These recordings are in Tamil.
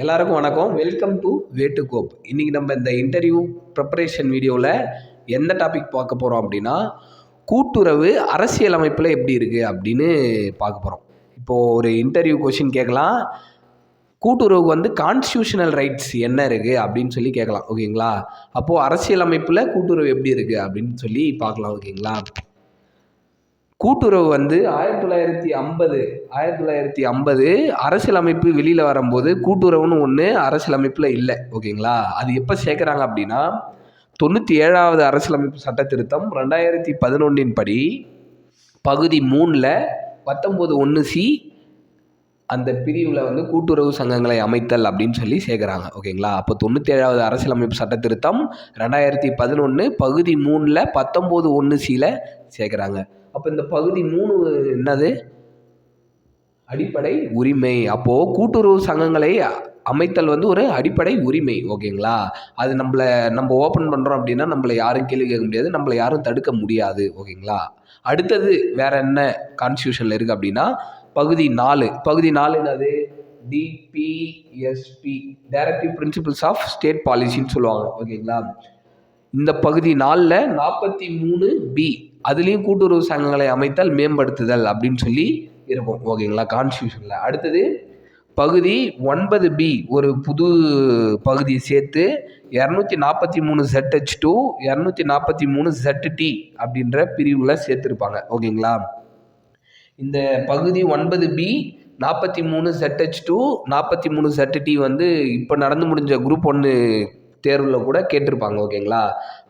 எல்லாருக்கும் வணக்கம். Welcome to way to cope. இன்றைக்கி நம்ம இந்த இன்டர்வியூ ப்ரிப்பரேஷன் வீடியோவில் எந்த டாபிக் பார்க்க போகிறோம் அப்படின்னா, கூட்டுறவு அரசியலமைப்பில் எப்படி இருக்குது அப்படின்னு பார்க்க போகிறோம். இப்போது ஒரு இன்டர்வியூ கொஷின் கேட்கலாம், கூட்டுறவுக்கு வந்து கான்ஸ்டியூஷனல் ரைட்ஸ் என்ன இருக்குது அப்படின்னு சொல்லி கேட்கலாம். ஓகேங்களா? அப்போது அரசியலமைப்பில் கூட்டுறவு எப்படி இருக்குது அப்படின்னு சொல்லி பார்க்கலாம். ஓகேங்களா? கூட்டுறவு வந்து 1950 அரசியலமைப்பு வெளியில் வரும்போது கூட்டுறவுன்னு ஒன்று அரசியலமைப்பில் இல்லை. ஓகேங்களா? அது எப்போ சேர்க்குறாங்க அப்படின்னா 97வது அரசியலமைப்பு சட்ட திருத்தம் 2011 படி பகுதி 3ல் 19(1)C அந்த பிரிவில் வந்து கூட்டுறவு சங்கங்களை அமைத்தல் அப்படின்னு சொல்லி சேர்க்குறாங்க. ஓகேங்களா? அப்போ 97வது அரசியலமைப்பு சட்ட திருத்தம் 2011 பகுதி 3ல் 19(1)Cயில் சேர்க்குறாங்க. அப்போ இந்த பகுதி 3 என்னது? அடிப்படை உரிமை. அப்போது கூட்டுறவு சங்கங்களை அமைத்தல் வந்து ஒரு அடிப்படை உரிமை. ஓகேங்களா? அது நம்ம ஓப்பன் பண்ணுறோம் அப்படின்னா நம்மளை யாரும் கேள்வி கேட்க முடியாது, நம்மளை யாரும் தடுக்க முடியாது. ஓகேங்களா? அடுத்தது வேறு என்ன கான்ஸ்டியூஷனில் இருக்குது அப்படின்னா பகுதி 4 என்னது? DPSP, directive principles of state பாலிசின்னு சொல்லுவாங்க. ஓகேங்களா? இந்த பகுதி 4ல் 43B அதுலேயும் கூட்டுறவு சங்கங்களை அமைத்தல் மேம்படுத்துதல் அப்படின்னு சொல்லி இருக்கும். ஓகேங்களா? கான்ஸ்டியூஷனில். அடுத்தது பகுதி 9B ஒரு புது பகுதியை சேர்த்து 243ZH2 243ZT அப்படின்ற பிரிவில் சேர்த்துருப்பாங்க. ஓகேங்களா? இந்த பகுதி 9B 43ZH2 43ZT வந்து இப்போ நடந்து முடிஞ்ச குரூப் 1 தேர்வில் கூட கேட்டிருப்பாங்க. ஓகேங்களா?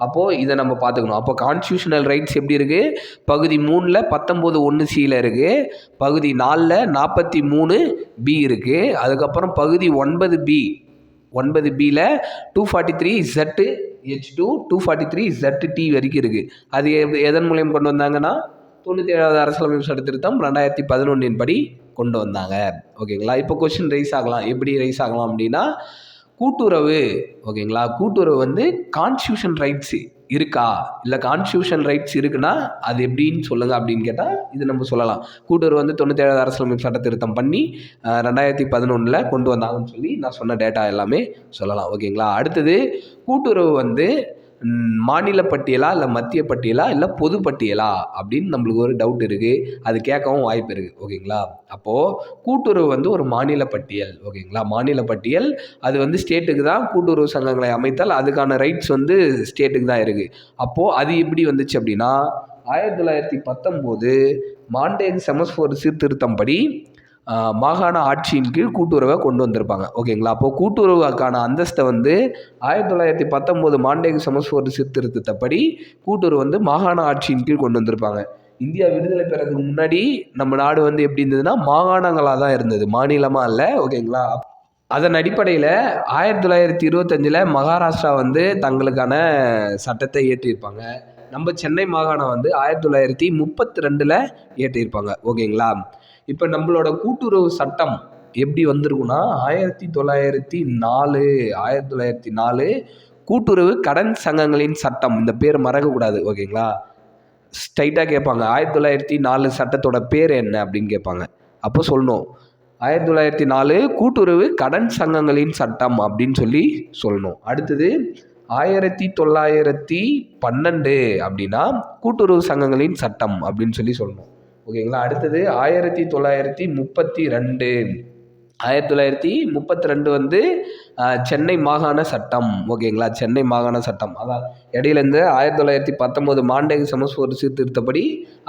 அப்போது இதை நம்ம பார்த்துக்கணும். அப்போ கான்ஸ்டியூஷனல் ரைட்ஸ் எப்படி இருக்குது? பகுதி 3ல் 19(1)Cயில் இருக்குது, பகுதி 4ல் 43B இருக்குது, அதுக்கப்புறம் பகுதி 9Bயில் 243ZH2 243ZT வரைக்கும் இருக்குது. அது எதன் மூலியம் கொண்டு வந்தாங்கன்னா 97வது அரசியலமைப்பு சட்ட திருத்தம் 2011 படி கொண்டு வந்தாங்க. ஓகேங்களா? இப்போ கொஸ்டின் ரைஸ் ஆகலாம். எப்படி ரைஸ் ஆகலாம் அப்படின்னா, கூட்டுறவு, ஓகேங்களா, கூட்டுறவு வந்து கான்ஸ்டியூஷன் ரைட்ஸ் இருக்கா, இல்லை கான்ஸ்டியூஷன் ரைட்ஸ் இருக்குன்னா அது எப்படின்னு சொல்லுங்கள் அப்படின்னு கேட்டால் இது நம்ம சொல்லலாம். கூட்டுறவு வந்து 97வது அரசியலமைப்பு சட்ட திருத்தம் பண்ணி 2011 கொண்டு வந்தாங்கன்னு சொல்லி நான் சொன்ன டேட்டா எல்லாமே சொல்லலாம். ஓகேங்களா? அடுத்தது கூட்டுறவு வந்து மாநில பட்டியலா இல்லை மத்திய பட்டியலா இல்லை பொது பட்டியலா அப்படின்னு நம்மளுக்கு ஒரு டவுட் இருக்குது. அது கேட்கவும் வாய்ப்பு இருக்குது. ஓகேங்களா? அப்போது கூட்டுறவு வந்து ஒரு மாநில பட்டியல். ஓகேங்களா? மாநில பட்டியல். அது வந்து ஸ்டேட்டுக்கு தான் கூட்டுறவு சங்கங்களை அமைத்தால் அதுக்கான ரைட்ஸ் வந்து ஸ்டேட்டுக்கு தான் இருக்குது. அப்போது அது எப்படி வந்துச்சு அப்படின்னா 1919 மாண்டேக் செமஸ்போர் சீர்திருத்தம் படி மாகாண ஆட்சியின் கீழ் கூட்டுறவை கொண்டு வந்திருப்பாங்க. ஓகேங்களா? அப்போது கூட்டுறவுக்கான அந்தஸ்தை வந்து 1919 மாண்டேக் செமஸ்போர் சீர்திருத்தப்படி கூட்டுறவு வந்து மாகாண ஆட்சியின் கீழ் கொண்டு வந்திருப்பாங்க. இந்தியா விடுதலை பெறதுக்கு முன்னாடி நம்ம நாடு வந்து எப்படி இருந்ததுன்னா மாகாணங்களாக தான் இருந்தது, மாநிலமாக இல்லை. ஓகேங்களா? அதன் அடிப்படையில் 1925 மகாராஷ்டிரா வந்து தங்களுக்கான சட்டத்தை இயற்றியிருப்பாங்க. நம்ம சென்னை மாகாணம் வந்து 1932 இயற்றியிருப்பாங்க. ஓகேங்களா? இப்போ நம்மளோட கூட்டுறவு சட்டம் எப்படி வந்திருக்குன்னா 1904 கூட்டுறவு கடன் சங்கங்களின் சட்டம். இந்த பேர் மறக்கக்கூடாது. ஓகேங்களா? ஸ்ட்ரைட்டாக கேட்பாங்க 1904 சட்டத்தோட பேர் என்ன அப்படின்னு கேட்பாங்க. அப்போ சொல்லணும் 1904 கூட்டுறவு கடன் சங்கங்களின் சட்டம் அப்படின்னு சொல்லி சொல்லணும். அடுத்தது 1912 அப்படின்னா கூட்டுறவு சங்கங்களின் சட்டம் அப்படின்னு சொல்லி சொல்லணும். ஓகேங்களா? அடுத்தது 1932 வந்து சென்னை மாகாண சட்டம். ஓகேங்களா? சென்னை மாகாண சட்டம். அதான் இடையிலேருந்து 1919 மாண்டேக் செமஸ்போர் சீர்திருத்தப்படி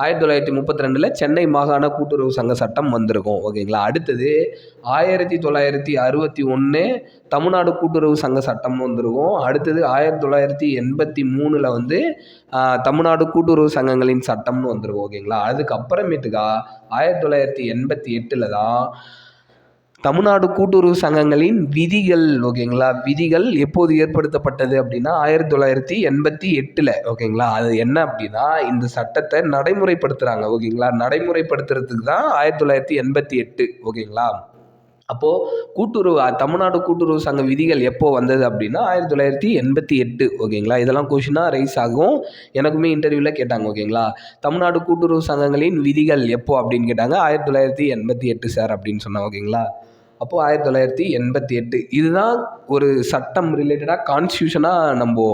1932 சென்னை மாகாண கூட்டுறவு சங்க சட்டம் வந்திருக்கும். ஓகேங்களா? அடுத்தது 1961 தமிழ்நாடு கூட்டுறவு சங்க சட்டம்னு வந்திருக்கும். அடுத்தது 1983 வந்து தமிழ்நாடு கூட்டுறவு சங்கங்களின் சட்டம்னு வந்திருக்கும். ஓகேங்களா? அதுக்கப்புறமேட்டுக்கா 1988 தான் தமிழ்நாடு கூட்டுறவு சங்கங்களின் விதிகள். ஓகேங்களா? விதிகள் எப்போது ஏற்படுத்தப்பட்டது அப்படின்னா 1988. ஓகேங்களா? அது என்ன அப்படின்னா இந்த சட்டத்தை நடைமுறைப்படுத்துகிறாங்க. ஓகேங்களா? நடைமுறைப்படுத்துறதுக்கு தான் 1988. ஓகேங்களா? அப்போது தமிழ்நாடு கூட்டுறவு சங்க விதிகள் எப்போ வந்தது அப்படின்னா 1988. ஓகேங்களா? இதெல்லாம் கொஷினாக ரைஸ் ஆகும். எனக்குமே இன்டர்வியூவில் கேட்டாங்க. ஓகேங்களா? தமிழ்நாடு கூட்டுறவு சங்கங்களின் விதிகள் எப்போ அப்படின்னு கேட்டாங்க. 1988 சார் அப்படின்னு சொன்னாங்க. ஓகேங்களா? அப்போது 1988. இதுதான் ஒரு சட்டம் ரிலேட்டடாக கான்ஸ்டியூஷனாக நம்ம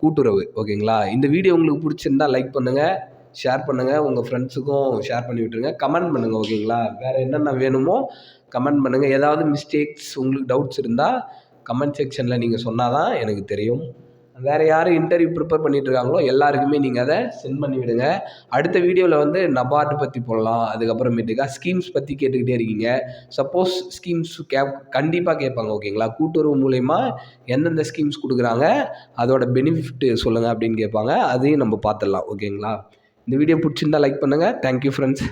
கூட்டுறவு. ஓகேங்களா? இந்த வீடியோ உங்களுக்கு பிடிச்சிருந்தா லைக் பண்ணுங்கள், ஷேர் பண்ணுங்கள், உங்கள் ஃப்ரெண்ட்ஸுக்கும் ஷேர் பண்ணி விட்டுருங்க. கமெண்ட் பண்ணுங்கள். ஓகேங்களா? வேறு என்னென்ன வேணுமோ கமெண்ட் பண்ணுங்கள். ஏதாவது மிஸ்டேக்ஸ் உங்களுக்கு டவுட்ஸ் இருந்தால் கமெண்ட் செக்ஷனில் நீங்கள் சொன்னால் தான் எனக்கு தெரியும். வேறு யார் இன்டர்வியூ ப்ரிப்பேர் பண்ணிகிட்ருக்காங்களோ எல்லாருக்குமே நீங்கள் அதை சென்ட் பண்ணி விடுங்க. அடுத்த வீடியோவில் வந்து நபார்டு பற்றி போடலாம். அதுக்கப்புறமேட்டுக்கா ஸ்கீம்ஸ் பற்றி கேட்டுக்கிட்டே இருக்கீங்க. சப்போஸ் ஸ்கீம்ஸ் கண்டிப்பாக கேட்பாங்க. ஓகேங்களா? கூட்டுறவு மூலயமா எந்தெந்த ஸ்கீம்ஸ் கொடுக்குறாங்க, அதோட பெனிஃபிட் சொல்லுங்கள் அப்படின்னு கேட்பாங்க. அதையும் நம்ம பார்த்துடலாம். ஓகேங்களா? இந்த வீடியோ பிடிச்சிருந்தா லைக் பண்ணுங்கள். Thank you friends.